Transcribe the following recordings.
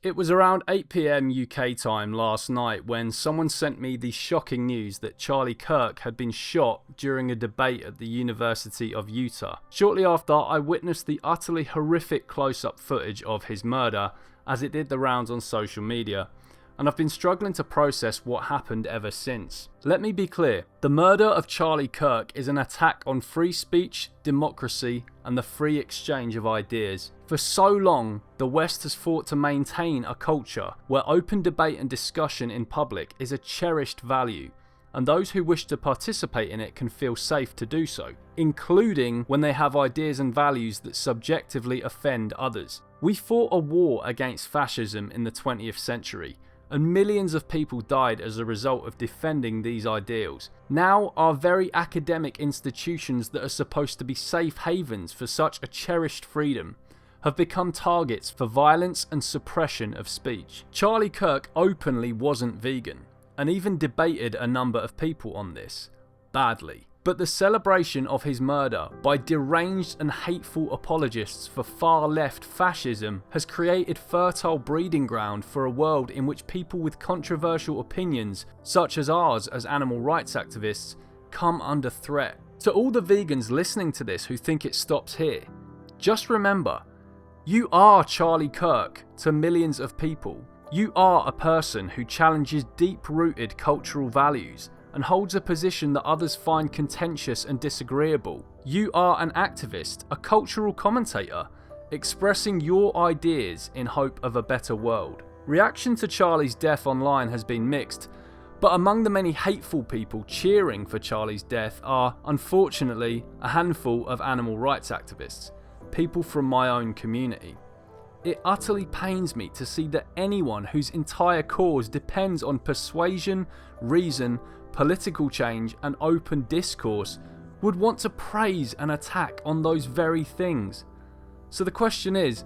It was around 8 PM UK time last night when someone sent me the shocking news that Charlie Kirk had been shot during a debate at the University of Utah. Shortly after, I witnessed the utterly horrific close-up footage of his murder as it did the rounds on social media, and I've been struggling to process what happened ever since. Let me be clear, the murder of Charlie Kirk is an attack on free speech, democracy, and the free exchange of ideas. For so long, the West has fought to maintain a culture where open debate and discussion in public is a cherished value, and those who wish to participate in it can feel safe to do so, including when they have ideas and values that subjectively offend others. We fought a war against fascism in the 20th century, and millions of people died as a result of defending these ideals. Now, our very academic institutions that are supposed to be safe havens for such a cherished freedom have become targets for violence and suppression of speech. Charlie Kirk openly wasn't vegan, and even debated a number of people on this, badly. But the celebration of his murder by deranged and hateful apologists for far-left fascism has created fertile breeding ground for a world in which people with controversial opinions, such as ours as animal rights activists, come under threat. To all the vegans listening to this who think it stops here, just remember, you are Charlie Kirk to millions of people. You are a person who challenges deep-rooted cultural values and holds a position that others find contentious and disagreeable. You are an activist, a cultural commentator, expressing your ideas in hope of a better world. Reaction to Charlie's death online has been mixed, but among the many hateful people cheering for Charlie's death are, unfortunately, a handful of animal rights activists, people from my own community. It utterly pains me to see that anyone whose entire cause depends on persuasion, reason, political change and open discourse would want to praise and attack on those very things. So the question is,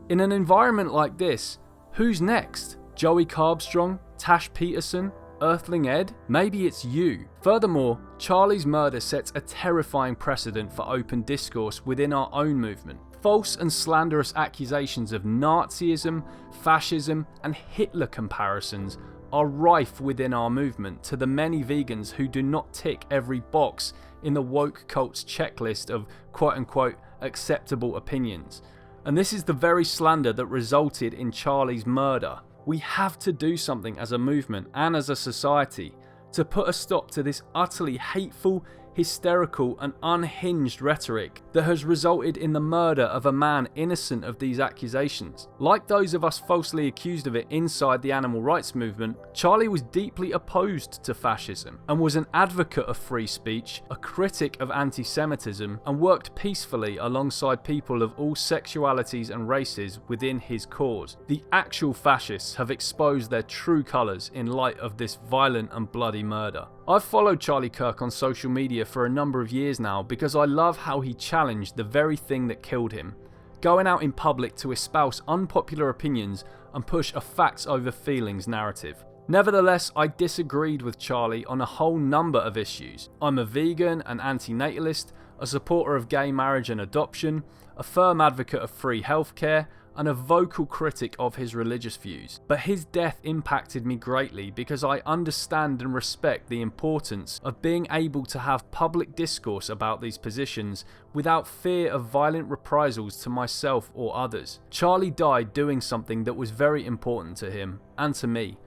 in an environment like this, who's next? Joey Carbstrong? Tash Peterson? Earthling Ed? Maybe it's you. Furthermore, Charlie's murder sets a terrifying precedent for open discourse within our own movement. False and slanderous accusations of Nazism, fascism and Hitler comparisons are rife within our movement to the many vegans who do not tick every box in the woke cult's checklist of quote-unquote acceptable opinions. And this is the very slander that resulted in Charlie's murder. We have to do something as a movement and as a society to put a stop to this utterly hateful, hysterical and unhinged rhetoric that has resulted in the murder of a man innocent of these accusations. Like those of us falsely accused of it inside the animal rights movement, Charlie was deeply opposed to fascism and was an advocate of free speech, a critic of anti-Semitism, and worked peacefully alongside people of all sexualities and races within his cause. The actual fascists have exposed their true colours in light of this violent and bloody murder. I've followed Charlie Kirk on social media for a number of years now because I love how he challenged the very thing that killed him, going out in public to espouse unpopular opinions and push a facts over feelings narrative. Nevertheless, I disagreed with Charlie on a whole number of issues. I'm a vegan, an anti-natalist, a supporter of gay marriage and adoption, a firm advocate of free healthcare, and a vocal critic of his religious views. But his death impacted me greatly because I understand and respect the importance of being able to have public discourse about these positions without fear of violent reprisals to myself or others. Charlie died doing something that was very important to him and to me,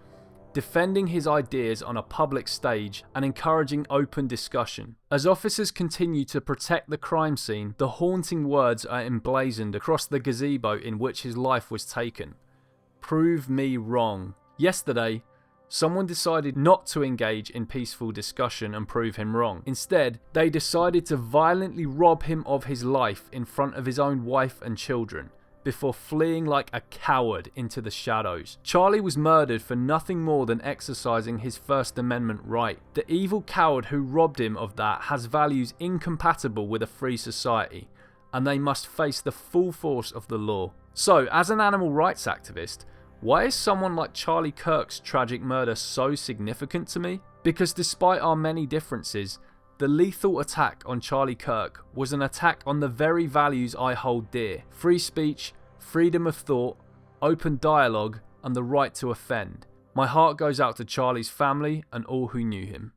defending his ideas on a public stage and encouraging open discussion. As officers continue to protect the crime scene, the haunting words are emblazoned across the gazebo in which his life was taken. Prove me wrong. Yesterday, someone decided not to engage in peaceful discussion and prove him wrong. Instead, they decided to violently rob him of his life in front of his own wife and children, before fleeing like a coward into the shadows. Charlie was murdered for nothing more than exercising his First Amendment right. The evil coward who robbed him of that has values incompatible with a free society, and they must face the full force of the law. So, as an animal rights activist, why is someone like Charlie Kirk's tragic murder so significant to me? Because despite our many differences, the lethal attack on Charlie Kirk was an attack on the very values I hold dear: free speech, freedom of thought, open dialogue, and the right to offend. My heart goes out to Charlie's family and all who knew him.